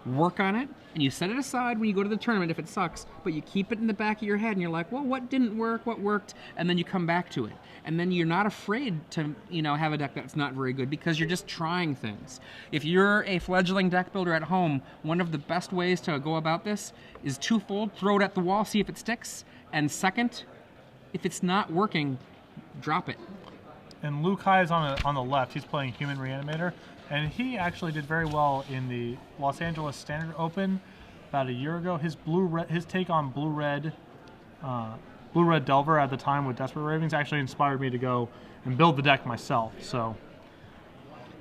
work on it, and you set it aside when you go to the tournament if it sucks, but you keep it in the back of your head and you're like, well, what didn't work, what worked, and then you come back to it. And then you're not afraid to, have a deck that's not very good because you're just trying things. If you're a fledgling deck builder at home, one of the best ways to go about this is twofold: throw it at the wall, see if it sticks, and second, if it's not working, drop it. And Liu Kai is on the left. He's playing Human Reanimator, and he actually did very well in the Los Angeles Standard Open about a year ago. His take on Blue Red Delver at the time with Desperate Ravings actually inspired me to go and build the deck myself. So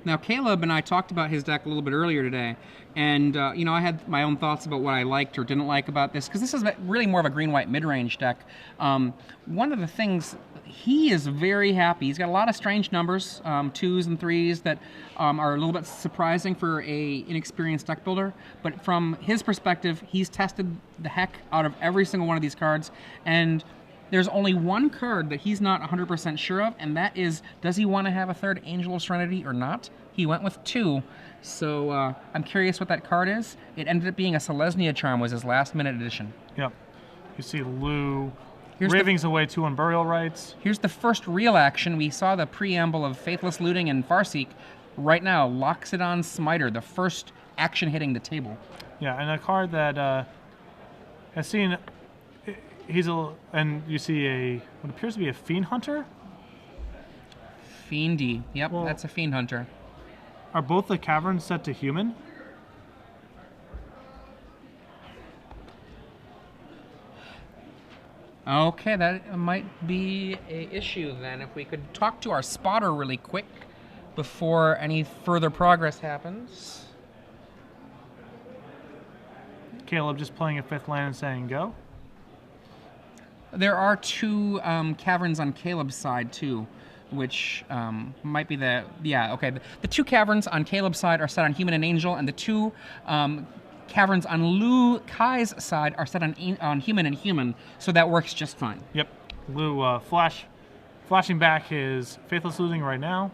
now Caleb and I talked about his deck a little bit earlier today, and I had my own thoughts about what I liked or didn't like about this, because this is really more of a green-white mid-range deck. One of the things, he is very happy. He's got a lot of strange numbers, 2s and 3s, that are a little bit surprising for a inexperienced deck builder, but from his perspective, he's tested the heck out of every single one of these cards, and there's only one card that he's not 100% sure of, and that is, does he want to have a third Angel of Serenity or not? He went with 2, so I'm curious what that card is. It ended up being a Selesnya Charm, was his last-minute addition. Yep. You see Lou Ravings away 2 on Burial Rites. Here's the first real action. We saw the preamble of Faithless Looting and Farseek. Right now, Loxodon Smiter, the first action hitting the table. Yeah, and a card that has seen... and you see what appears to be a Fiend Hunter? Fiendy. Yep, well, that's a Fiend Hunter. Are both the caverns set to human? Okay, that might be an issue then. If we could talk to our spotter really quick before any further progress happens. Caleb just playing a 5th land and saying go? There are 2 caverns on Caleb's side too, which might be the... Yeah, okay. The 2 caverns on Caleb's side are set on Human and Angel, and the 2 caverns on Liu Kai's side are set on Human and Human, so that works just fine. Yep. Liu flashing back his Faithless Losing right now.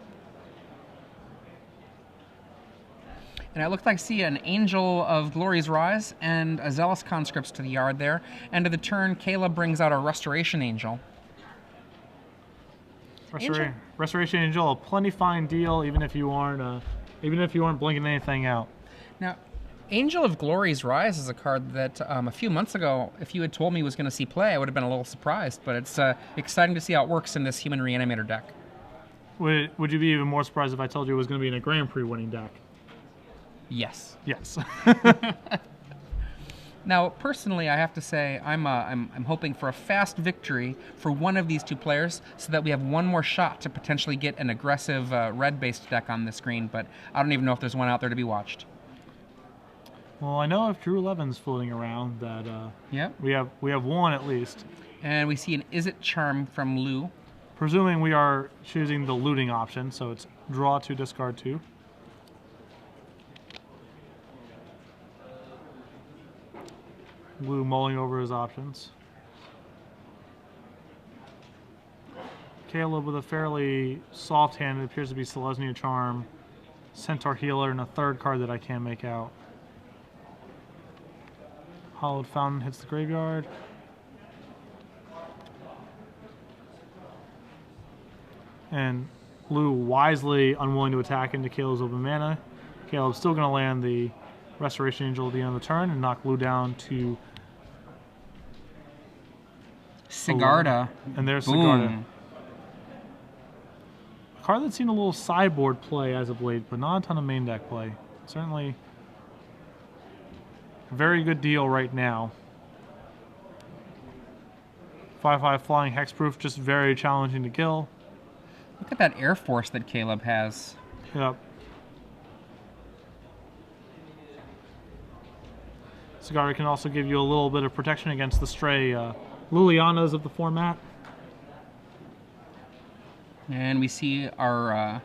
And it looked like I see an Angel of Glory's Rise and a Zealous Conscripts to the yard there. End of the turn, Caleb brings out a Restoration Angel. Restoration Angel, a plenty fine deal, even if you aren't blinking anything out. Now, Angel of Glory's Rise is a card that a few months ago, if you had told me was going to see play, I would have been a little surprised. But it's exciting to see how it works in this Human Reanimator deck. Would you be even more surprised if I told you it was going to be in a Grand Prix winning deck? Yes. Yes. Now, personally, I have to say I'm hoping for a fast victory for one of these 2 players, so that we have one more shot to potentially get an aggressive red-based deck on the screen. But I don't even know if there's one out there to be watched. Well, I know if Drew Levin's floating around that. Yep. We have one at least. And we see an Is It Charm from Lou. Presuming we are choosing the looting option, so it's draw 2, discard 2. Lou mulling over his options. Caleb with a fairly soft hand. It appears to be Selesnya Charm, Centaur Healer, and a 3rd card that I can't make out. Hollowed Fountain hits the graveyard. And Lou wisely unwilling to attack into Caleb's open mana. Caleb's still going to land the Restoration Angel at the end of the turn and knock Lou down to Sigarda. And there's Boom. Sigarda. A card that's seen a little sideboard play as of late, but not a ton of main deck play. Certainly a very good deal right now. 5/5 flying hexproof, just very challenging to kill. Look at that Air Force that Caleb has. Yep. Sigarda can also give you a little bit of protection against the stray Lilianas of the format. And we see our...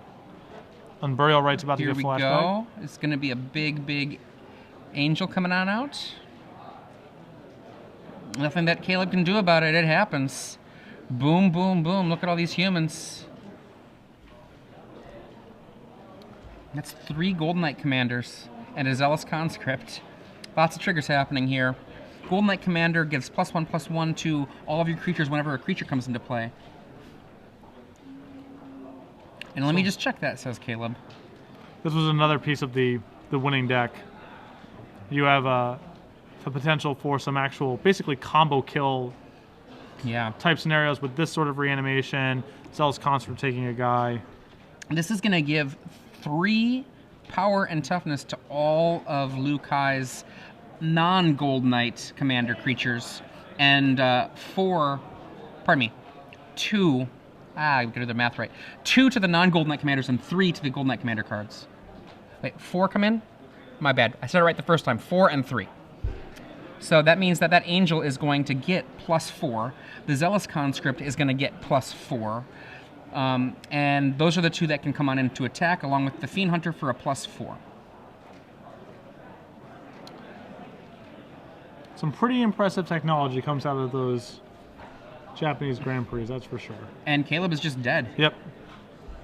on Burial Rites about to here get we flashed go. back. It's going to be a big Angel coming on out. Nothing that Caleb can do about it. It happens. Boom, boom, boom. Look at all these humans. That's 3 Golden Knight Commanders and a Zealous Conscript. Lots of triggers happening here. Golden Knight Commander gives +1/+1 to all of your creatures whenever a creature comes into play. And let me just check that, says Caleb. This was another piece of the winning deck. You have the potential for some actual, basically combo kill type scenarios with this sort of reanimation. Zealous Conscript taking a guy. This is going to give 3 power and toughness to all of Lu Kai's non-Gold Knight Commander creatures, and 2, I got to do the math right, 2 to the non-Gold Knight Commanders and 3 to the Gold Knight Commander cards. Wait, 4 come in? My bad. I said it right the first time. 4 and 3. So that means that that Angel is going to get +4. The Zealous Conscript is going to get +4. And those are the 2 that can come on into attack, along with the Fiend Hunter for a +4. Some pretty impressive technology comes out of those Japanese Grand Prix, that's for sure. And Caleb is just dead. Yep.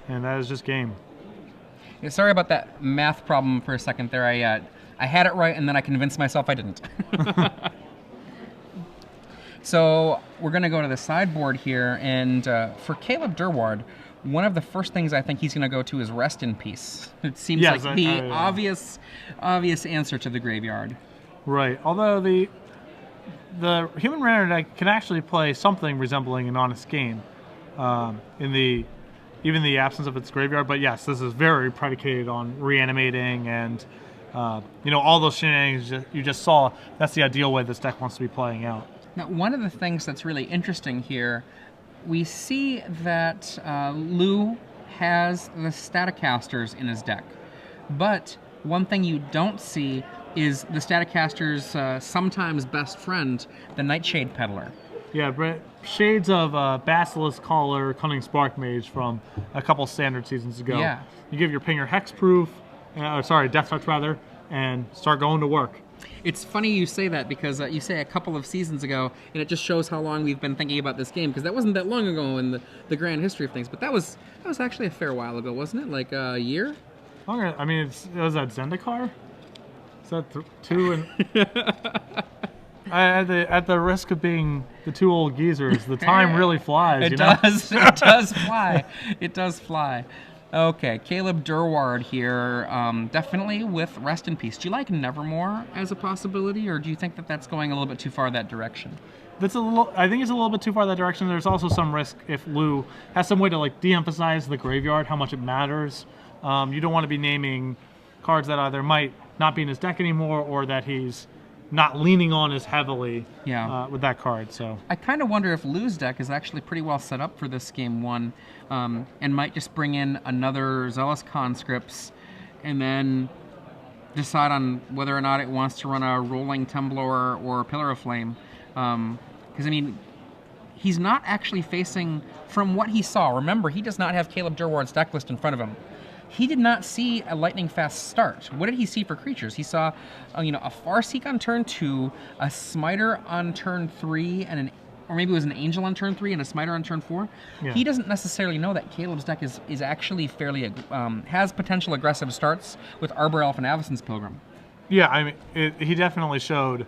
And that is just game. Yeah, sorry about that math problem for a second there. I had it right, and then I convinced myself I didn't. So we're going to go to the sideboard here, and for Caleb Durward, one of the first things I think he's going to go to is Rest in Peace. It seems like the obvious answer to the graveyard. Right. Although the Human Runner deck can actually play something resembling an Honest Game in even the absence of its graveyard. But yes, this is very predicated on reanimating and all those shenanigans you just saw. That's the ideal way this deck wants to be playing out. Now, one of the things that's really interesting here, we see that Lou has the Staticasters in his deck. But one thing you don't see is the Staticaster's sometimes best friend, the Nightshade Peddler. Yeah, shades of Basilisk Caller, Cunning Spark Mage from a couple standard seasons ago. Yeah. You give your Pinger Hexproof, Death Touch rather, and start going to work. It's funny you say that because you say a couple of seasons ago, and it just shows how long we've been thinking about this game, because that wasn't that long ago in the grand history of things. But that was actually a fair while ago, wasn't it? Like a year? Longer. I mean, it was that Zendikar? Is that 2 and... At the risk of being the 2 old geezers, the time really flies. It does. It does fly. It does fly. Okay, Caleb Durward here, definitely with Rest in Peace. Do you like Nevermore as a possibility, or do you think that that's going a little bit too far that direction? I think it's a little bit too far that direction. There's also some risk if Lou has some way to de-emphasize the graveyard, how much it matters. You don't want to be naming cards that either might not be in his deck anymore, or that he's not leaning on as heavily with that card. So I kind of wonder if Lou's deck is actually pretty well set up for this game 1, and might just bring in another Zealous Conscripts, and then decide on whether or not it wants to run a Rolling Tumbler or Pillar of Flame. Because I mean, he's not actually facing, from what he saw. Remember, he does not have Caleb Durward's deck list in front of him. He did not see a lightning fast start. What did he see for creatures? He saw, a Farseek on turn 2, a Smiter on turn 3, and or maybe it was an Angel on turn 3 and a Smiter on turn 4. Yeah. He doesn't necessarily know that Caleb's deck is actually fairly has potential aggressive starts with Arbor Elf and Avacyn's Pilgrim. Yeah, I mean, he definitely showed.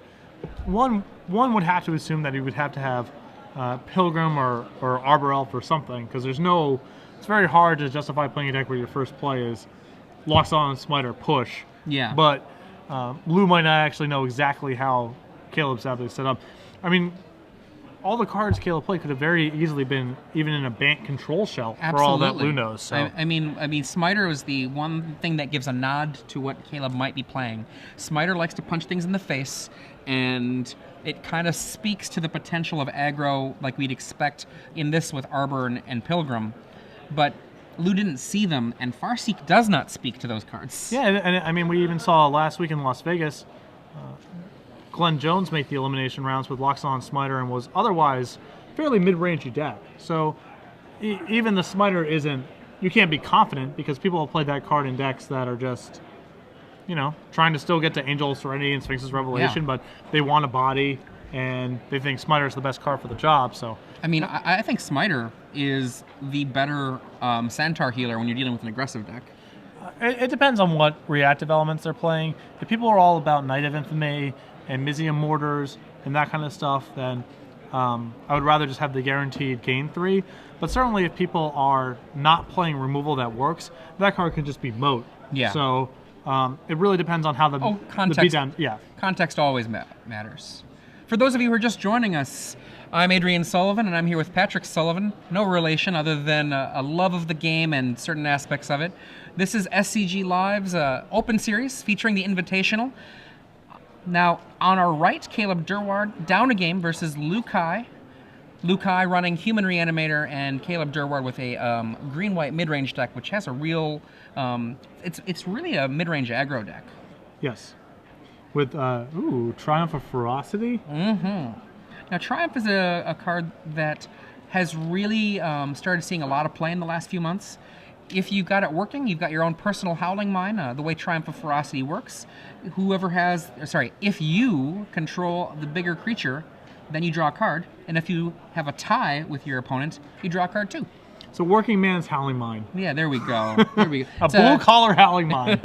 One would have to assume that he would have to have Pilgrim or Arbor Elf or something, because it's very hard to justify playing a deck where your first play is Locks On, Smiter, Push. Yeah. But Lou might not actually know exactly how Caleb's deck is set up. I mean, all the cards Caleb played could have very easily been even in a Bant control shell. Absolutely. For all that Lou knows. So. I mean, Smiter is the one thing that gives a nod to what Caleb might be playing. Smiter likes to punch things in the face, and it kind of speaks to the potential of aggro like we'd expect in this with Arbor and Pilgrim. But Lou didn't see them, and Farseek does not speak to those cards. Yeah, and I mean, we even saw last week in Las Vegas, Glenn Jones make the elimination rounds with Locks On Smiter and was otherwise fairly mid-rangey deck. So even the Smiter isn't, you can't be confident, because people have played that card in decks that are just, trying to still get to Angel Serenity and Sphinx's Revelation, but they want a body, and they think Smiter is the best card for the job. So I mean, I think Smiter is the better Centaur healer when you're dealing with an aggressive deck. It depends on what reactive elements they're playing. If people are all about Knight of Infamy and Mizium Mortars and that kind of stuff, then I would rather just have the guaranteed gain 3. But certainly if people are not playing removal that works, that card can just be moat. Yeah. So it really depends on how the context. the beatdown. Yeah. Context always matters. For those of you who are just joining us, I'm Adrian Sullivan, and I'm here with Patrick Sullivan. No relation other than a love of the game and certain aspects of it. This is SCG Live's open series featuring the Invitational. Now, on our right, Caleb Durward, down a game versus Lukai. Lukai running Human Reanimator, and Caleb Durward with a green-white mid-range deck, which has a real... it's really a mid-range aggro deck. Yes. With, Triumph of Ferocity? Mm-hmm. Now, Triumph is a card that has really started seeing a lot of play in the last few months. If you've got it working, you've got your own personal Howling Mine, the way Triumph of Ferocity works. If you control the bigger creature, then you draw a card. And if you have a tie with your opponent, you draw a card too. So working man's Howling Mine. Yeah, there we go. There we go. A blue-collar Howling Mine.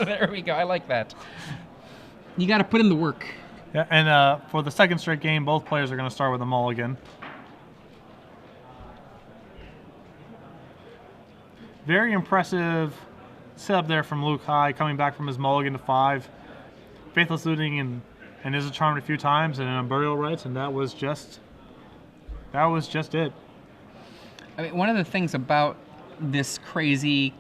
There we go. I like that. You got to put in the work. Yeah, and for the second straight game, both players are going to start with a mulligan. Very impressive setup there from Lukai, coming back from his mulligan to 5. Faithless Looting and is charmed a few times, and Burial Rites, and that was just it. I mean, one of the things about this crazy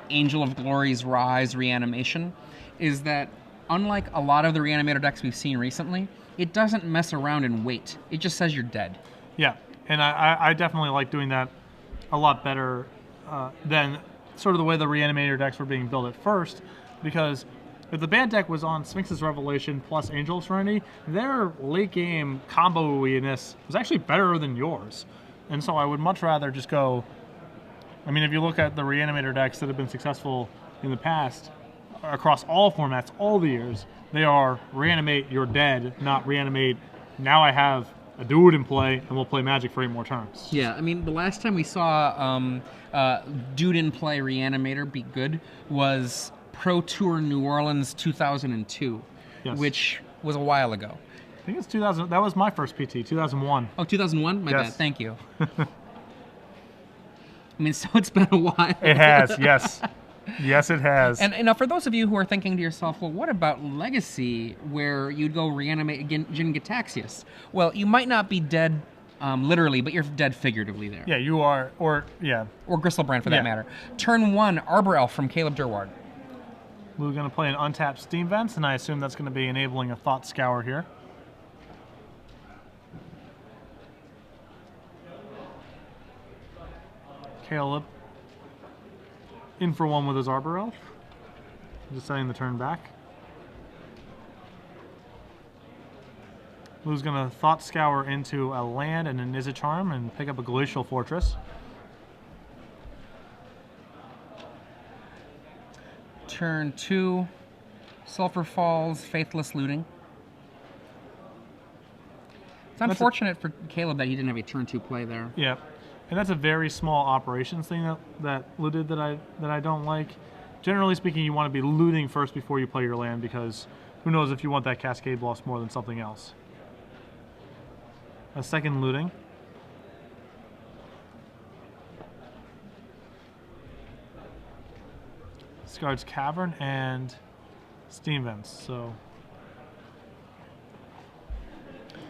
Angel of Glory's Rise reanimation is that unlike a lot of the Reanimator decks we've seen recently, it doesn't mess around and wait. It just says you're dead. Yeah, and I definitely like doing that a lot better than sort of the way the Reanimator decks were being built at first, because if the band deck was on Sphinx's Revelation plus Angel of Serenity, their late game combo-iness was actually better than yours. And so I would much rather just go... I mean, if you look at the Reanimator decks that have been successful in the past, across all formats, all the years, they are reanimate, you're dead, not reanimate, now I have a dude in play, and we'll play Magic for 8 more turns. Yeah, I mean, the last time we saw dude in play Reanimator be good was Pro Tour New Orleans 2002, yes. Which was a while ago. I think it's 2000. That was my first PT, 2001. Oh, 2001? My yes. bad. Thank you. I mean, so it's been a while. It has, yes. Yes, it has. And now, for those of you who are thinking to yourself, well, what about Legacy, where you'd go reanimate Jin Gitaxias? Well, you might not be dead literally, but you're dead figuratively there. Yeah, you are, or Gristlebrand for that matter. Turn 1, Arbor Elf from Caleb Durward. We're going to play an untapped Steam Vents, and I assume that's going to be enabling a Thought Scour here. Caleb in for 1 with his Arbor Elf. Just setting the turn back. Lou's going to Thought Scour into a land and an Izzet Charm and pick up a Glacial Fortress. Turn 2, Sulphur Falls, Faithless Looting. It's unfortunate for Caleb that he didn't have a turn 2 play there. Yeah, and that's a very small operations thing that Lou did that I don't like. Generally speaking, you want to be looting first before you play your land, because who knows if you want that Cascade Loss more than something else. A second looting. Discards Cavern and Steam Vents. So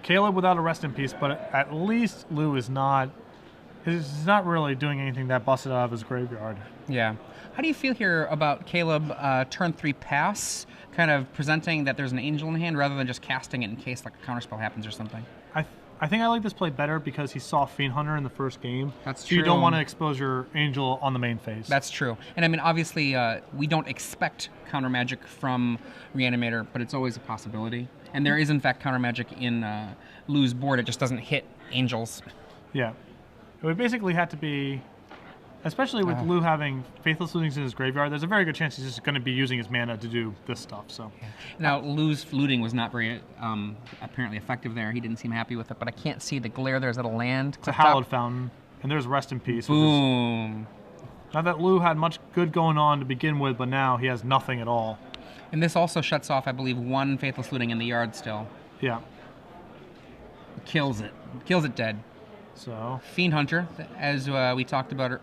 Caleb without a Rest in Peace, but at least Lou is not really doing anything that busted out of his graveyard. Yeah. How do you feel here about Caleb turn 3 pass, kind of presenting that there's an angel in hand rather than just casting it in case like a counterspell happens or something? I think I like this play better because he saw Fiend Hunter in the first game. That's so true. You don't want to expose your angel on the main phase. That's true. And I mean, obviously, we don't expect counter magic from Reanimator, but it's always a possibility. And there is, in fact, counter magic in Lou's board. It just doesn't hit angels. Yeah. It would basically have to be, especially with Lou having Faithless Lootings in his graveyard, there's a very good chance he's just going to be using his mana to do this stuff. So yeah. Now, Lou's looting was not very apparently effective there. He didn't seem happy with it, but I can't see the glare there. Is that a land? It's a Hallowed Fountain, and there's Rest in Peace. Boom. Not that Lou had much good going on to begin with, but now he has nothing at all. And this also shuts off, I believe, one Faithless Looting in the yard still. Yeah. Kills it. Kills it dead. So Fiend Hunter, as you talked about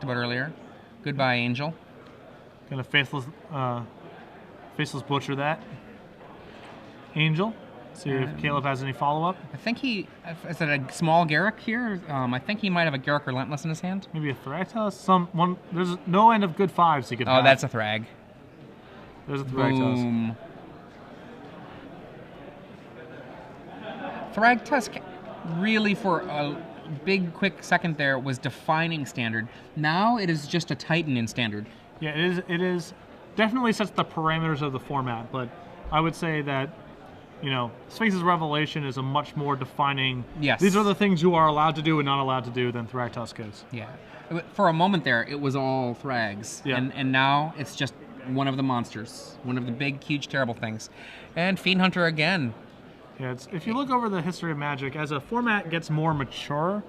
earlier. Goodbye, Angel. Gonna faceless butcher that. Angel. See if Caleb has any follow-up. I think is it a small Garruk here? I think he might have a Garruk Relentless in his hand. Maybe a Thragtusk. There's no end of good 5s he could have. Oh, that's a Thrag. There's a Thragtusk. Boom. Thragtusk really, for a big, quick second there, was defining Standard. Now it is just a Titan in Standard. Yeah, it is definitely sets the parameters of the format, but I would say that, Sphinx's Revelation is a much more defining... Yes. These are the things you are allowed to do and not allowed to do than Thragtusk is. Yeah. For a moment there, it was all Thrags. Yeah. And now it's just one of the monsters. One of the big, huge, terrible things. And Fiend Hunter again. Yeah, if you look over the history of Magic, as a format gets more mature,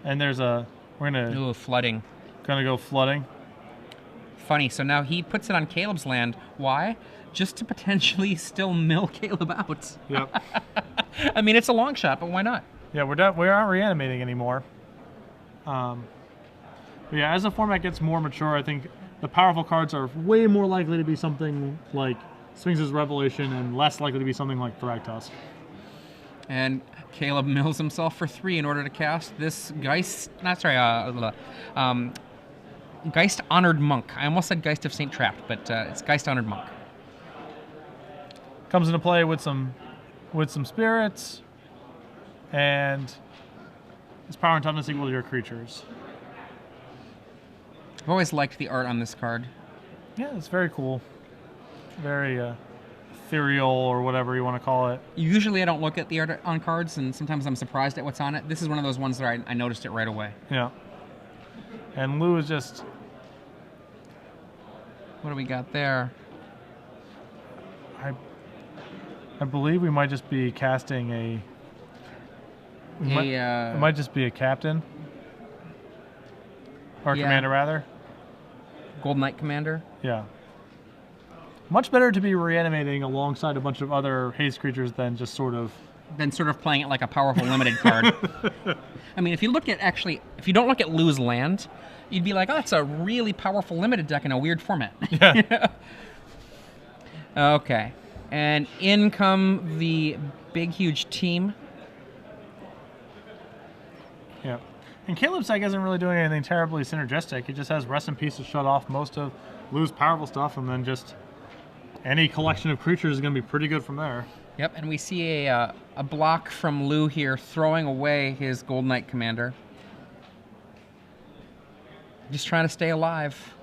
and we're gonna flooding. Gonna go flooding. Funny. So now he puts it on Caleb's land. Why? Just to potentially still mill Caleb out. Yep. I mean, it's a long shot, but why not? Yeah, we aren't reanimating anymore. But yeah, as the format gets more mature, I think the powerful cards are way more likely to be something like Sphinx's Revelation and less likely to be something like Thragtusk. And Caleb mills himself for 3 in order to cast this Geist... Geist Honored Monk. I almost said Geist of Saint Trapped, but it's Geist Honored Monk. Comes into play with some spirits, and its power and toughness equal to your creatures. I've always liked the art on this card. Yeah, it's very cool. Very ethereal, or whatever you want to call it. Usually I don't look at the art on cards, and sometimes I'm surprised at what's on it. This is one of those ones that I noticed it right away. Yeah. And Lou is just... What do we got there? I believe we might just be casting it might just be a captain. Or commander, rather. Gold Knight Commander. Yeah. Much better to be reanimating alongside a bunch of other haste creatures than just sort of playing it like a powerful limited card. I mean, if you don't look at Lou's land, you'd be like, oh, it's a really powerful limited deck in a weird format. Yeah. Okay. And in come the big, huge team. Yeah. And Caleb's deck isn't really doing anything terribly synergistic. It just has Rest in Peace to shut off most of Lou's powerful stuff, and then just any collection of creatures is going to be pretty good from there. Yep, and we see a block from Lou here throwing away his Gold Knight Commander. Just trying to stay alive.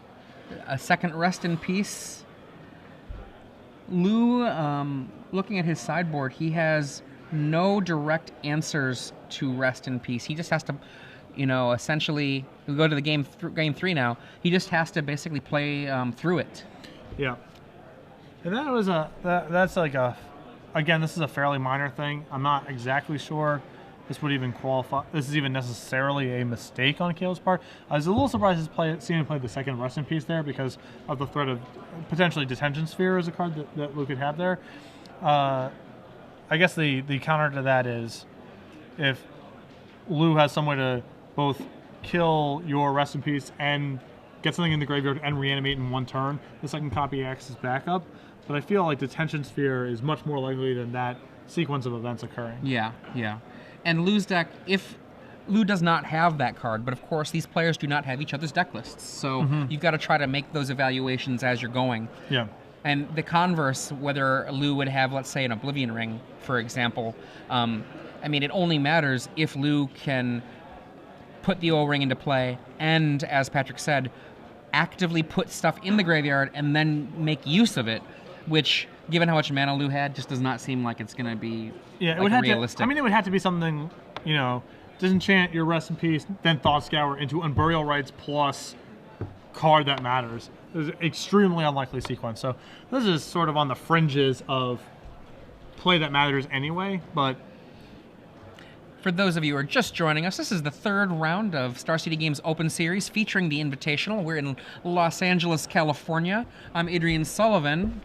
A second Rest in Peace. Lou, looking at his sideboard, he has no direct answers to Rest in Peace. He just has to, essentially, we go to the game 3 now. He just has to basically play through it. Yeah. And that's like again, this is a fairly minor thing. I'm not exactly sure this would even qualify. This is even necessarily a mistake on Caleb's part. I was a little surprised seeing him play the second Rest in Peace there because of the threat of potentially Detention Sphere as a card that Lou could have there. I guess the counter to that is if Lou has some way to both kill your Rest in Peace and get something in the graveyard and reanimate in one turn, the second copy acts as backup. But I feel like Detention Sphere is much more likely than that sequence of events occurring. Yeah. And Lou's deck, if Lou does not have that card, but of course these players do not have each other's deck lists, so you've got to try to make those evaluations as you're going. Yeah. And the converse, whether Lou would have, let's say, an Oblivion Ring, for example, it only matters if Lou can put the O-Ring into play and, as Patrick said, actively put stuff in the graveyard and then make use of it, which, given how much mana Lou had, just does not seem like it's going to be realistic. It would have to be something, disenchant your Rest in Peace, then Thought Scour into Unburial Rites plus card that matters. It's an extremely unlikely sequence. So this is sort of on the fringes of play that matters anyway, but For those of you who are just joining us, this is the third round of Star City Games Open Series featuring the Invitational. We're in Los Angeles, California. I'm Adrian Sullivan.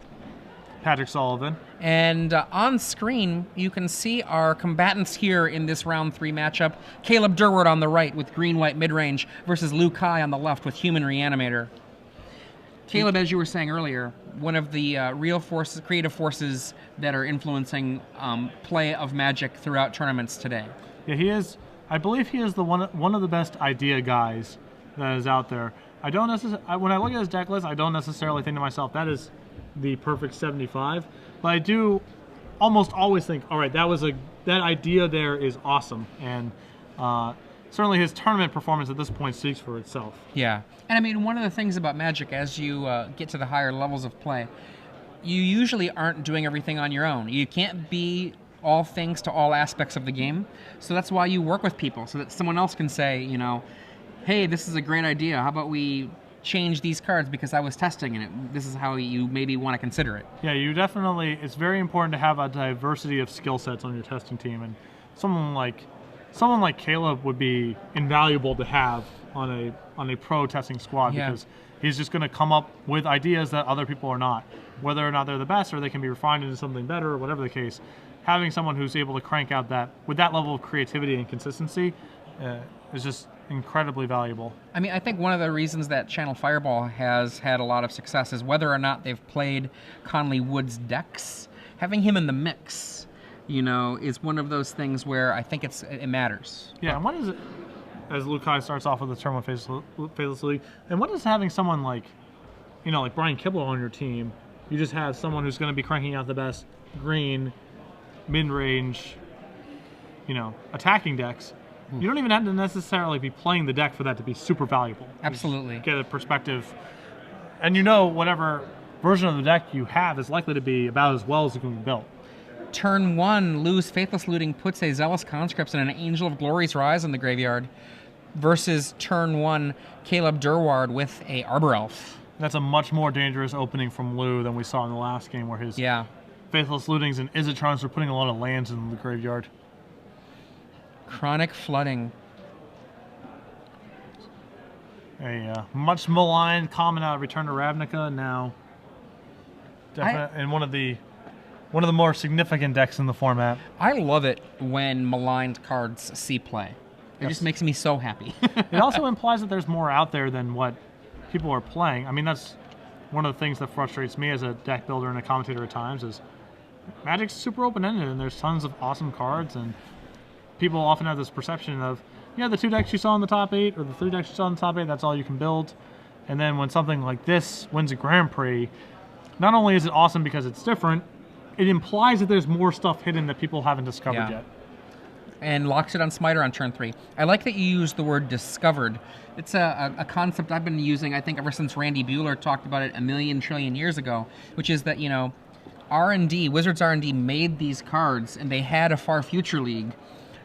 Patrick Sullivan. And on screen, you can see our combatants here in this round 3 matchup. Caleb Durward on the right with green-white mid-range versus Liu Kai on the left with human reanimator. Caleb, as you were saying earlier, one of the real forces, creative forces that are influencing play of Magic throughout tournaments today. Yeah, he is. I believe he is the one of the best idea guys that is out there. I don't necessarily, when I look at his deck list, I don't necessarily think to myself that is the perfect 75, but I do almost always think, all right, that idea there is awesome, and certainly his tournament performance at this point speaks for itself. Yeah, and I mean, one of the things about Magic, as you get to the higher levels of play, you usually aren't doing everything on your own. You can't be all things to all aspects of the game, so that's why you work with people, so that someone else can say, you know, hey, this is a great idea, how about we change these cards because I was testing and this is how you maybe want to consider it. Yeah, you definitely, it's very important to have a diversity of skill sets on your testing team, and someone like Caleb would be invaluable to have on a pro testing squad, because he's just going to come up with ideas that other people are not. Whether or not they're the best or they can be refined into something better or whatever the case, having someone who's able to crank out with that level of creativity and consistency is just incredibly valuable. I mean, I think one of the reasons that Channel Fireball has had a lot of success is whether or not they've played Conley Wood's decks. Having him in the mix, you know, is one of those things where I think it matters. Yeah, and what is it, as Liu Kai starts off with the Terminal Faithless League, and what is having someone like, you know, like Brian Kibble on your team, you just have someone who's going to be cranking out the best green, mid-range, you know, attacking decks. You don't even have to necessarily be playing the deck for that to be super valuable. Absolutely. Just get a perspective, and you know whatever version of the deck you have is likely to be about as well as it can be built. Turn 1, Lou's Faithless Looting puts a Zealous Conscripts and an Angel of Glory's Rise in the graveyard, versus turn 1, Caleb Durward with a Arbor Elf. That's a much more dangerous opening from Lou than we saw in the last game, where his Faithless Lootings and Izzitrons were putting a lot of lands in the graveyard. Chronic Flooding. A much maligned common out of Return to Ravnica, now in one of the more significant decks in the format. I love it when maligned cards see play. It just makes me so happy. It also implies that there's more out there than what people are playing. I mean, that's one of the things that frustrates me as a deck builder and a commentator at times, is Magic's super open-ended and there's tons of awesome cards, and people often have this perception of, yeah, the 2 decks you saw in the top 8 or the 3 decks you saw in the top 8, that's all you can build. And then when something like this wins a Grand Prix, not only is it awesome because it's different, it implies that there's more stuff hidden that people haven't discovered yet. And locks it on Smiter on turn 3. I like that you use the word discovered. It's a concept I've been using, I think, ever since Randy Buehler talked about it a million trillion years ago, which is that, you know, R&D, Wizards R&D made these cards, and they had a Far Future League.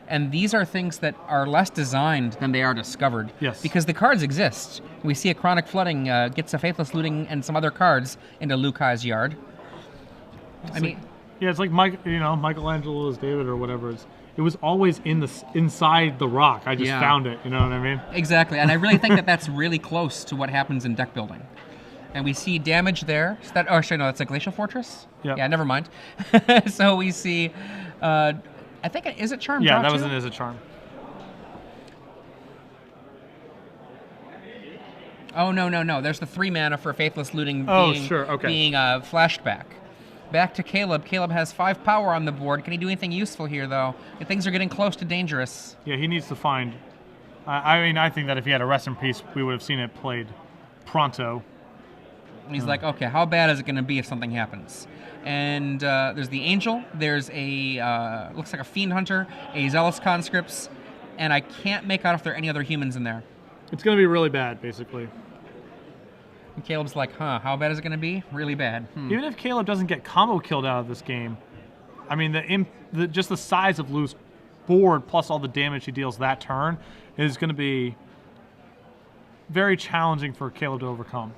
And these are things that are less designed than they are discovered. Yes. Because the cards exist. We see a Chronic Flooding gets a Faithless Looting and some other cards into Liu Kai's yard. It's like Michelangelo's David or whatever. It was always inside the rock. I just found it. You know what I mean? Exactly. And I really think that that's really close to what happens in deck building. And we see damage there. So that, that's a Glacial Fortress? Yep. Yeah, never mind. So we see... I think is it Charm? Yeah, that was an Is It Charm. Oh no! There's the 3 mana for Faithless Looting being flashed back. Back to Caleb. Caleb has 5 power on the board. Can he do anything useful here, though? Things are getting close to dangerous. Yeah, he needs to find. I think that if he had a Rest in Peace, we would have seen it played pronto. And he's like, okay, how bad is it going to be if something happens? And there's the Angel. There's a looks like a Fiend Hunter, a Zealous Conscripts, and I can't make out if there are any other humans in there. It's going to be really bad, basically. And Caleb's like, how bad is it going to be? Really bad. Even if Caleb doesn't get combo killed out of this game, I mean, just the size of Lou's board plus all the damage he deals that turn is going to be very challenging for Caleb to overcome.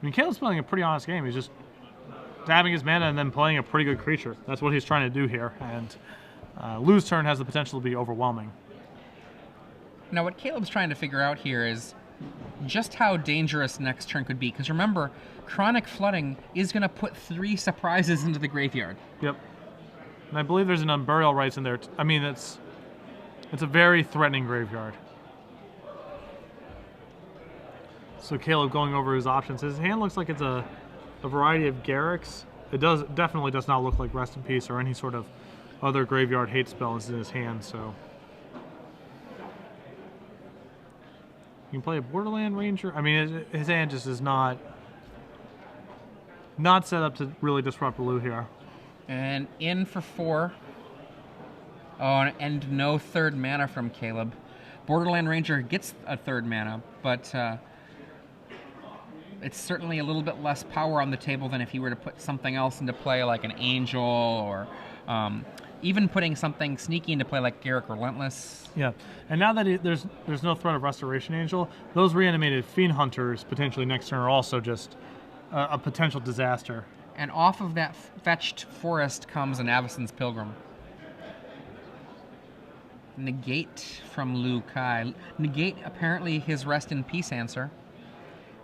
I mean, Caleb's playing a pretty honest game. He's just dabbing his mana and then playing a pretty good creature. That's what he's trying to do here. And Lou's turn has the potential to be overwhelming. Now, what Caleb's trying to figure out here is just how dangerous next turn could be. Because remember, Chronic Flooding is going to put 3 surprises into the graveyard. Yep. And I believe there's an Unburial Rites in there. I mean, it's a very threatening graveyard. So Caleb going over his options. His hand looks like it's a variety of Garrick's. It definitely does not look like Rest in Peace or any sort of other graveyard hate spells in his hand, so. You can play a Borderland Ranger. I mean, his hand just is not set up to really disrupt Lou here. And in for 4. Oh, and no 3rd mana from Caleb. Borderland Ranger gets a 3rd mana, but it's certainly a little bit less power on the table than if you were to put something else into play, like an Angel, or even putting something sneaky into play like Garrick Relentless. Yeah, and now that there's no threat of Restoration Angel, those reanimated Fiend Hunters potentially next turn are also just a potential disaster. And off of that fetched forest comes an Avacyn's Pilgrim. Negate from Liu Kai. Negate apparently his Rest in Peace answer.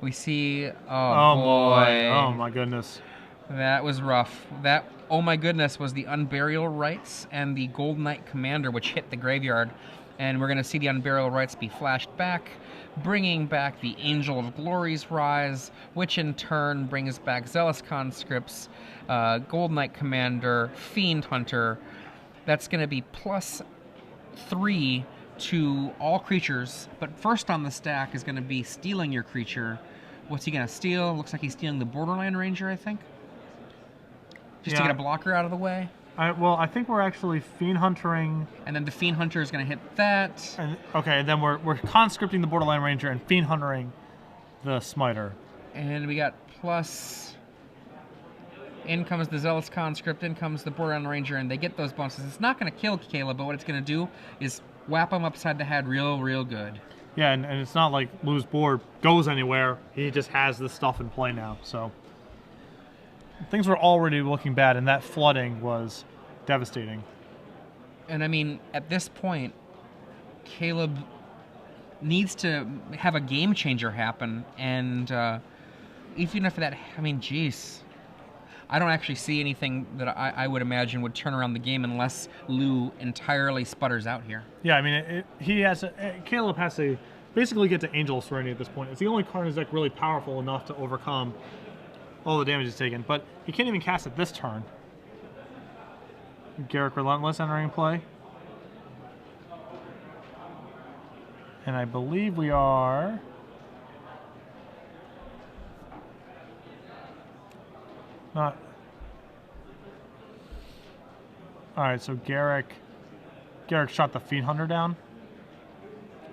We see, oh boy. Oh my goodness. That was rough. That, oh my goodness, was the Unburial Rites and the Gold Knight Commander, which hit the graveyard. And we're going to see the Unburial Rites be flashed back, bringing back the Angel of Glory's Rise, which in turn brings back Zealous Conscripts, Gold Knight Commander, Fiend Hunter. That's going to be +3 to all creatures, but first on the stack is going to be stealing your creature. What's he going to steal? Looks like he's stealing the Borderland Ranger, I think. Just to get a blocker out of the way. Well, I think we're actually Fiend Huntering. And then the Fiend Hunter is going to hit that. And, okay, then we're conscripting the Borderland Ranger and Fiend Huntering the Smiter. And we got plus. In comes the Zealous Conscript, in comes the Borderland Ranger, and they get those bonuses. It's not going to kill Caleb, but what it's going to do is whap him upside the head real good. Yeah, and it's not like Lou's board goes anywhere. He just has this stuff in play now, so. Things were already looking bad, and that flooding was devastating. And I mean, at this point, Caleb needs to have a game changer happen, and even if that, I mean, geez. I don't actually see anything that I would imagine would turn around the game unless Lou entirely sputters out here. Yeah, I mean, Caleb has to basically get to Angel of Serenity at this point. It's the only card in his deck really powerful enough to overcome all the damage he's taken, but he can't even cast it this turn. Garrick Relentless entering play. And I believe we are... Not... Alright, so Garrick shot the Fiend Hunter down.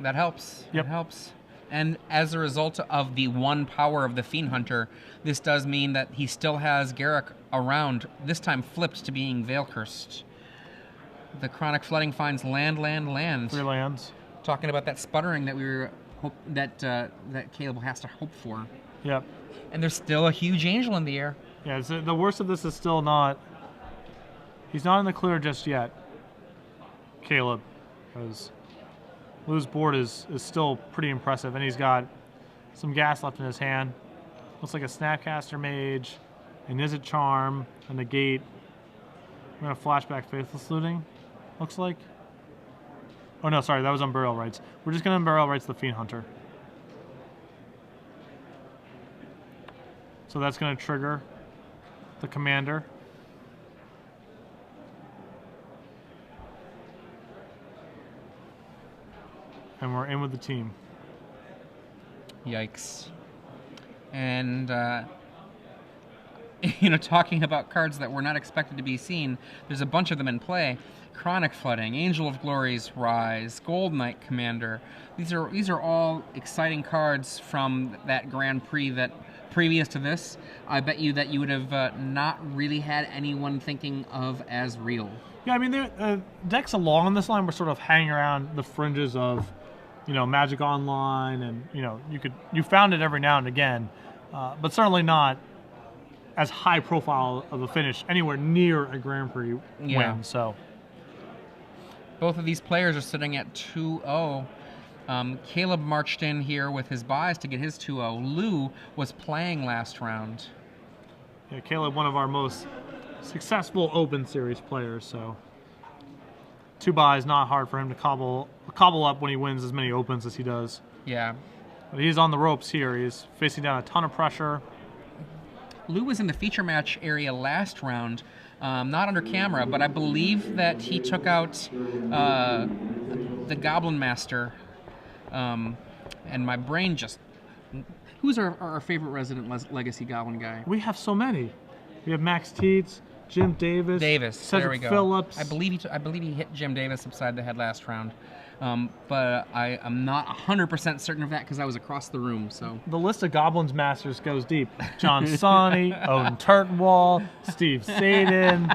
That helps. Yep. That helps. And as a result of the 1 power of the Fiend Hunter, this does mean that he still has Garrick around, this time flipped to being Veil Cursed. The Chronic Flooding finds land. 3 lands. Talking about that sputtering that we were that Caleb has to hope for. Yep. And there's still a huge Angel in the air. Yeah, the worst of this is still not... He's not in the clear just yet, Caleb, because Lou's board is still pretty impressive, and he's got some gas left in his hand. Looks like a Snapcaster Mage, an Izzet Charm, a Negate. We're going to flashback Faithless Looting, looks like. Oh no, sorry, that was Unburial Rites. We're just going to Unburial Rites the Fiend Hunter. So that's going to trigger the Commander. And we're in with the team. Yikes. And, talking about cards that were not expected to be seen, there's a bunch of them in play. Chronic Flooding, Angel of Glory's Rise, Gold Knight Commander. These are all exciting cards from that Grand Prix that, previous to this, I bet you that you would have not really had anyone thinking of as real. Yeah, I mean, decks along this line were sort of hanging around the fringes of, Magic Online, and you found it every now and again, but certainly not as high profile of a finish anywhere near a Grand Prix win. So Both of these players are sitting at 2-0. Caleb marched in here with his buys to get his 2-0. Lou was playing last round. Yeah, Caleb, one of our most successful Open Series players, so 2 buys, not hard for him to cobble up when he wins as many Opens as he does. Yeah. But he's on the ropes here. He's facing down a ton of pressure. Lou was in the feature match area last round, not under camera, but I believe that he took out the Goblin Master, and my brain just... Who's our favorite resident Legacy Goblin guy? We have so many. We have Max Teets, Jim Davis, There we go. Phillips. I believe he hit Jim Davis upside the head last round, but I'm not 100% certain of that because I was across the room. So the list of Goblins Masters goes deep. John Sonny, Odin Turtenwall, Steve Sadin.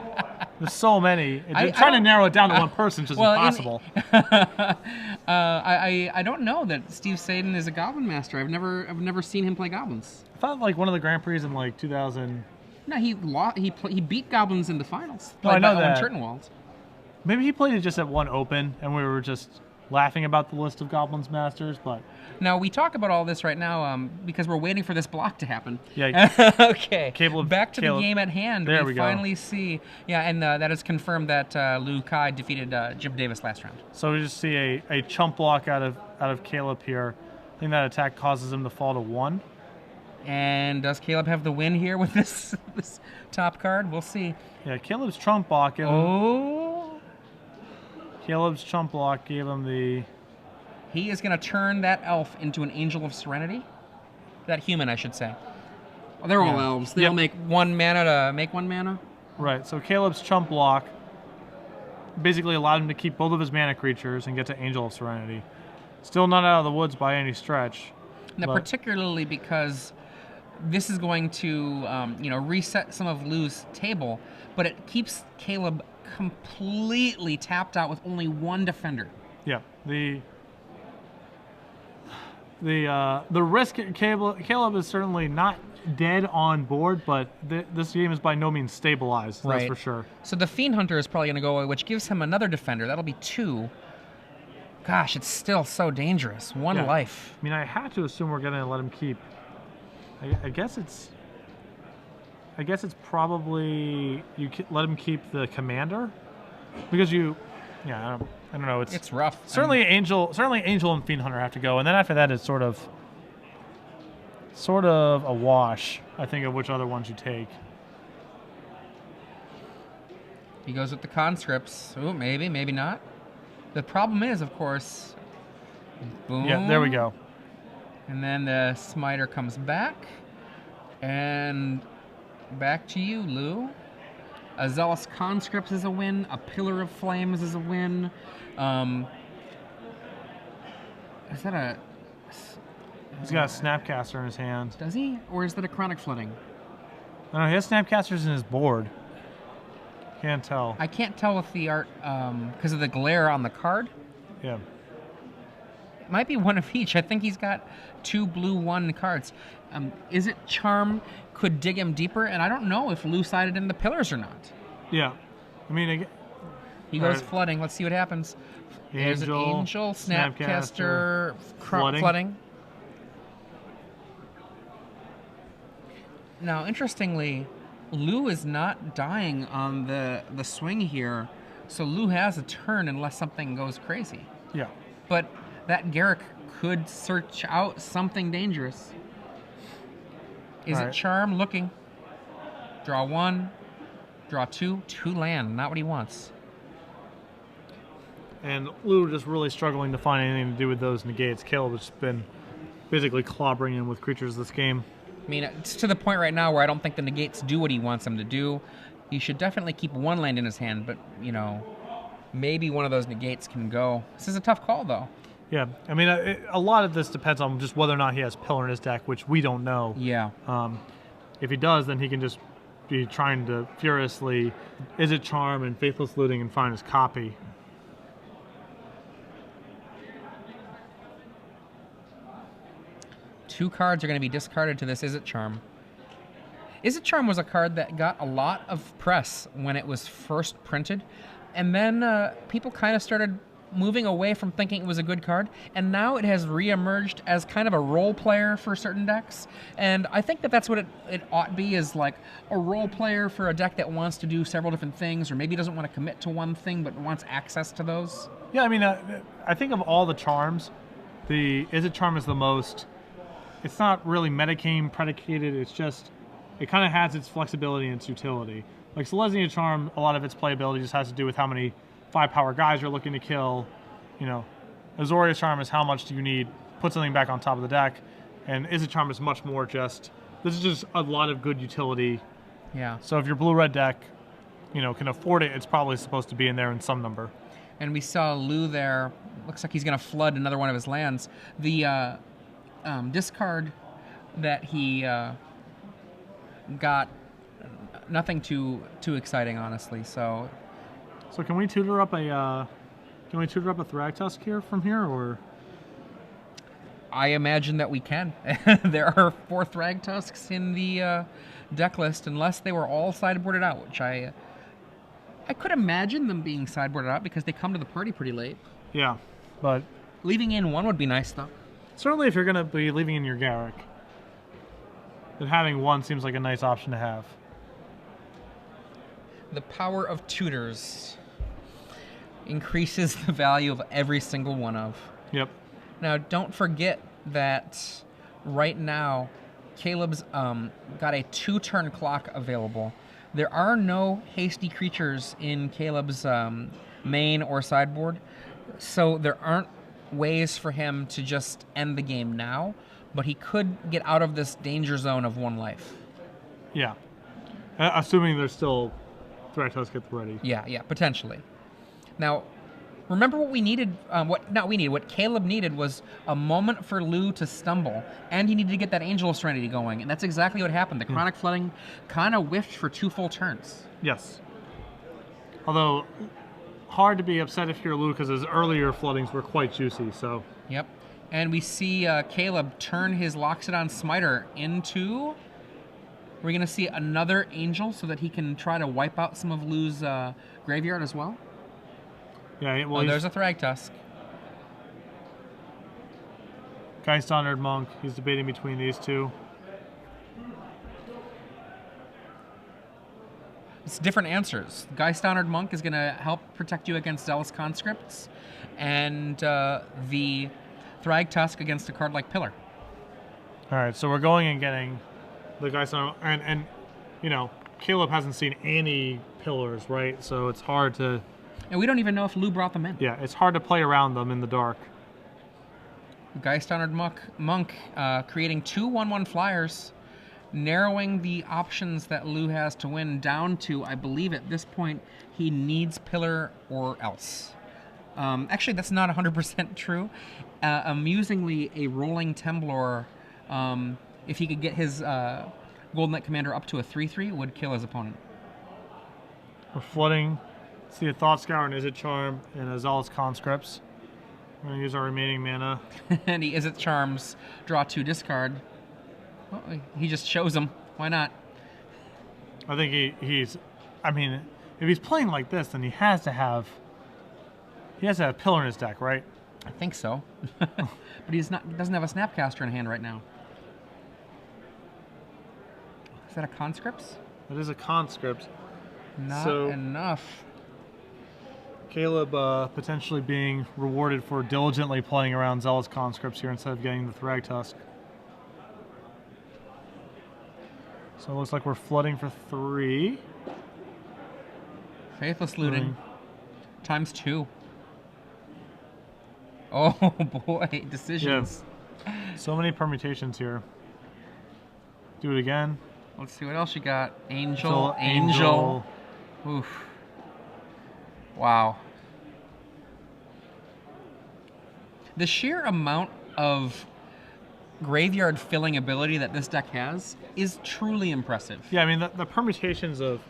There's so many. Trying to narrow it down to one person is just impossible. I don't know that Steve Sadin is a Goblin Master. I've never seen him play goblins. I thought like one of the Grand Prix in like 2000. No, he beat goblins in the finals. No, I know that. that. Turtenwald. Maybe he played it just at one Open, and we were just laughing about the list of Goblins Masters. But now we talk about all this right now because we're waiting for this block to happen. Yeah. Okay. Back to the game at hand. There we go. Finally see. Yeah, and that is confirmed that Liu Kai defeated Jim Davis last round. So we just see a chump block out of Caleb here. I think that attack causes him to fall to 1. And does Caleb have the win here with this top card? We'll see. Yeah, Caleb's trump block. Caleb's trump block gave him the... He is going to turn that elf into an Angel of Serenity. That human, I should say. Well, they're all elves. They'll make 1 mana to make 1 mana. Right, so Caleb's chump block basically allowed him to keep both of his mana creatures and get to Angel of Serenity. Still not out of the woods by any stretch. Now, particularly because this is going to, reset some of Lou's table, but it keeps Caleb completely tapped out with only 1 defender. Yeah, the risk Caleb is certainly not dead on board, but this game is by no means stabilized. Right. That's for sure. So the Fiend Hunter is probably going to go away, which gives him another defender. That'll be 2. Gosh, it's still so dangerous. 1 life. I mean, I have to assume we're going to let him keep. I guess it's probably you let him keep the commander because I don't know. It's rough. Certainly Angel and Fiend Hunter have to go, and then after that it's sort of a wash. I think of which other ones you take. He goes with the conscripts. Oh, maybe not. The problem is, of course, boom. Yeah, there we go. And then the Smiter comes back. And back to you, Lou. A Zealous Conscript is a win. A Pillar of Flames is a win. Is that a... He's got a Snapcaster in his hand. Does he? Or is that a Chronic Flooding? No, he has Snapcasters in his board. Can't tell. I can't tell with the art because of the glare on the card. Yeah. It might be 1 of each. I think he's got 2 blue 1 cards. Is it Charm could dig him deeper? And I don't know if Lou sided in the pillars or not. Yeah. I mean, he goes flooding. Let's see what happens. There's an Angel, Snapcaster, flooding. Now, interestingly, Lou is not dying on the swing here, so Lou has a turn unless something goes crazy. Yeah. But that Garrick could search out something dangerous. Is it Charm? Looking. Draw 1. Draw 2. 2 land. Not what he wants. And Lou just really struggling to find anything to do with those negates. Caleb has been basically clobbering him with creatures this game. I mean, it's to the point right now where I don't think the negates do what he wants them to do. He should definitely keep 1 land in his hand, but, maybe one of those negates can go. This is a tough call, though. Yeah, I mean, a lot of this depends on just whether or not he has Pillar in his deck, which we don't know. Yeah. If he does, then he can just be trying to furiously Izzet Charm and Faithless Looting and find his copy. Two cards are going to be discarded to this Izzet Charm. Izzet Charm was a card that got a lot of press when it was first printed. And then people kind of started moving away from thinking it was a good card, and now it has reemerged as kind of a role player for certain decks. And I think that that's what it ought to be, is like a role player for a deck that wants to do several different things, or maybe doesn't want to commit to one thing but wants access to those. Yeah, I mean, I think of all the charms, the Is It Charm is the most. It's not really metagame predicated. It's just it kind of has its flexibility and its utility. Like Selesnya Charm, a lot of its playability just has to do with how many 5-power guys you're looking to kill. You know, Azorius Charm is how much do you need, put something back on top of the deck, and Is It Charm is much more just, this is just a lot of good utility. Yeah. So if your blue-red deck, you know, can afford it, it's probably supposed to be in there in some number. And we saw Lou there. Looks like he's going to flood another one of his lands. The discard that he got, nothing too exciting, honestly. So can we tutor up a Thragtusk here from here, or? I imagine that we can. There are 4 Thragtusks in the deck list, unless they were all sideboarded out, which I could imagine them being sideboarded out because they come to the party pretty late. Yeah, but leaving in one would be nice, though. Certainly, if you're going to be leaving in your Garrick, then having one seems like a nice option to have. The power of tutors increases the value of every single one of. Yep. Now, don't forget that right now, Caleb's got a 2-turn clock available. There are no hasty creatures in Caleb's main or sideboard, so there aren't ways for him to just end the game now, but he could get out of this danger zone of 1 life. Yeah. Assuming there's still Thragtusk at the ready. Yeah, potentially. Now, remember what we needed, what Caleb needed was a moment for Lou to stumble, and he needed to get that Angel of Serenity going, and that's exactly what happened. The Chronic Flooding kind of whiffed for 2 full turns. Yes. Although, hard to be upset if you're Lou, because his earlier floodings were quite juicy, so. Yep. And we see Caleb turn his Loxodon Smiter into... We're going to see another Angel so that he can try to wipe out some of Lou's graveyard as well. Yeah, well, there's a Thragtusk. Geist Honored Monk. He's debating between these two. It's different answers. Geist Honored Monk is going to help protect you against Zealous Conscripts, and the Thragtusk against a card like Pillar. All right, so we're going and getting the Geist Honored, and you know, Caleb hasn't seen any Pillars, right? So it's hard to. And we don't even know if Lou brought them in. Yeah, it's hard to play around them in the dark. Geist Honored Monk creating 2 1/1 flyers, narrowing the options that Lou has to win down to, I believe at this point, he needs Pillar or else. Actually, that's not 100% true. Amusingly, a Rolling Temblor, if he could get his Golden Knight Commander up to a 3/3, would kill his opponent. We're flooding. See a Thought Scour and Is It Charm and a Zealous Conscripts. We're going to use our remaining mana. And he Is It Charms, draw 2, discard. Well, he just shows them. Why not? I think he's... I mean, if he's playing like this, then he has to have Pillar in his deck, right? I think so. But doesn't have a Snapcaster in hand right now. Is that a Conscripts? It is a Conscript. Not enough. Caleb potentially being rewarded for diligently playing around Zealous Conscripts here instead of getting the Thragtusk. So it looks like we're flooding for 3. Faithless Looting. Times 2. Oh boy, decisions. Yeah. So many permutations here. Do it again. Let's see what else you got. Angel. Oof. Wow. The sheer amount of graveyard filling ability that this deck has is truly impressive. Yeah, I mean, the permutations of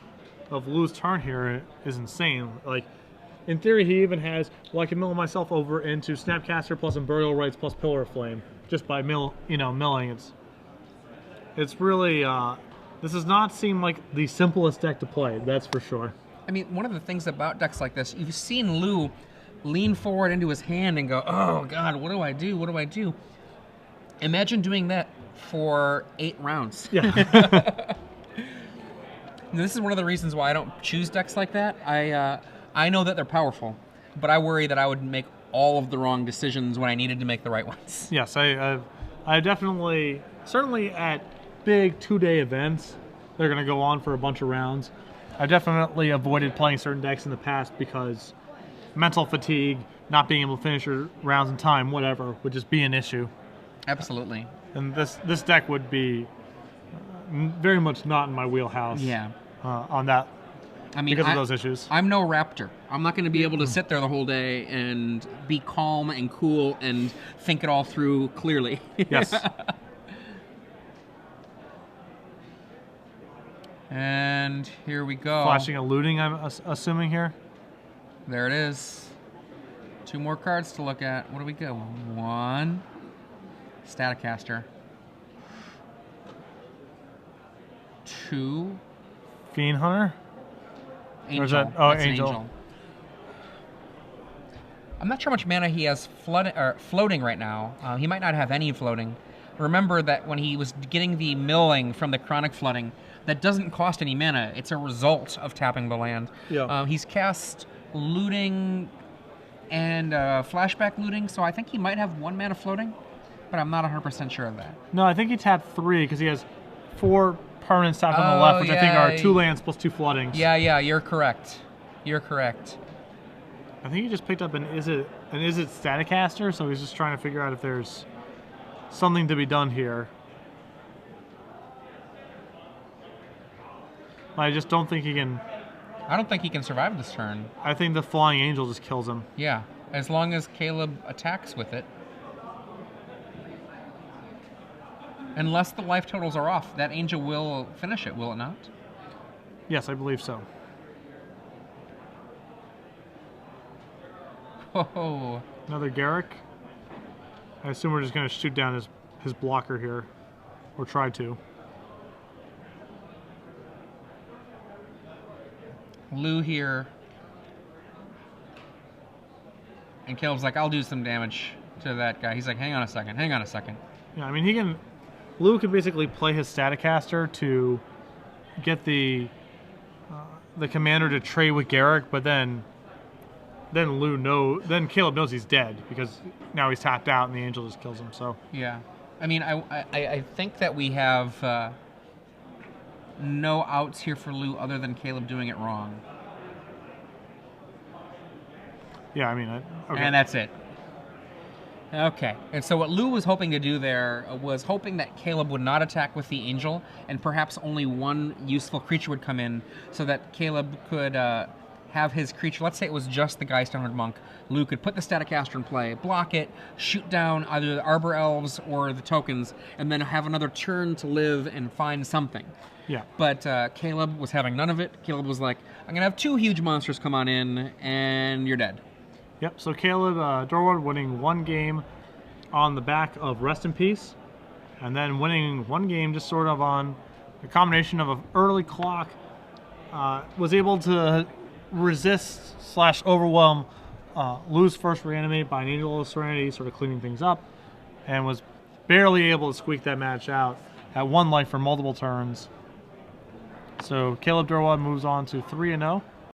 Lou's turn here is insane. Like, in theory, he even has, well, I can mill myself over into Snapcaster plus Burial Rites plus Pillar of Flame just by milling. It's really, this does not seem like the simplest deck to play, that's for sure. I mean, one of the things about decks like this, you've seen Lou lean forward into his hand and go, oh God, what do I do? What do I do? Imagine doing that for 8 rounds. Yeah. This is one of the reasons why I don't choose decks like that. I know that they're powerful, but I worry that I would make all of the wrong decisions when I needed to make the right ones. Yes, I definitely, certainly at big 2-day events, they're going to go on for a bunch of rounds. I definitely avoided playing certain decks in the past because mental fatigue, not being able to finish your rounds in time, whatever, would just be an issue. Absolutely. And this deck would be very much not in my wheelhouse. Yeah. On that, I mean, because of those issues. I'm no raptor. I'm not going to be able to sit there the whole day and be calm and cool and think it all through clearly. Yes. And here we go. Flashing and looting, I'm assuming here. There it is. 2 more cards to look at. What do we go? 1. Staticaster. 2. Fiend Hunter? Angel. Or is that, oh, That's an Angel. I'm not sure how much mana he has floating right now. He might not have any floating. Remember that when he was getting the milling from the Chronic Flooding, that doesn't cost any mana. It's a result of tapping the land. Yeah. He's cast looting and flashback looting, so I think he might have 1 mana floating, but I'm not 100% sure of that. No, I think he tapped 3 because he has 4 permanents tapped on the left, which I think are 2 lands plus 2 floodings. Yeah, you're correct. You're correct. I think he just picked up an Is It Staticaster, so he's just trying to figure out if there's something to be done here. I just don't think he can. I don't think he can survive this turn. I think the Flying Angel just kills him. Yeah, as long as Caleb attacks with it. Unless the life totals are off, that Angel will finish it, will it not? Yes, I believe so. Whoa. Another Garrick. I assume we're just going to shoot down his blocker here. Or try to. Lou here. And Caleb's like, I'll do some damage to that guy. He's like, hang on a second. Yeah, I mean, Lou can basically play his Staticaster to get the commander to trade with Garrick, but then Caleb knows he's dead because now he's tapped out and the Angel just kills him. So yeah, I mean, I think that we have no outs here for Lou other than Caleb doing it wrong. Yeah, I mean, okay. And that's it. Okay, and so what Lou was hoping to do there was hoping that Caleb would not attack with the Angel, and perhaps only 1 useful creature would come in, so that Caleb could have his creature, let's say it was just the Geist-Honored Monk, Lou could put the Staticaster in play, block it, shoot down either the Arbor Elves or the tokens, and then have another turn to live and find something. Yeah. But Caleb was having none of it. Caleb was like, I'm going to have 2 huge monsters come on in, and you're dead. Yep, so Caleb Durward winning 1 game on the back of Rest in Peace, and then winning 1 game just sort of on a combination of an early clock, was able to resist / overwhelm Lou's first reanimate by an Angel of Serenity, sort of cleaning things up, and was barely able to squeak that match out at 1 life for multiple turns. So Caleb Durward moves on to 3-0.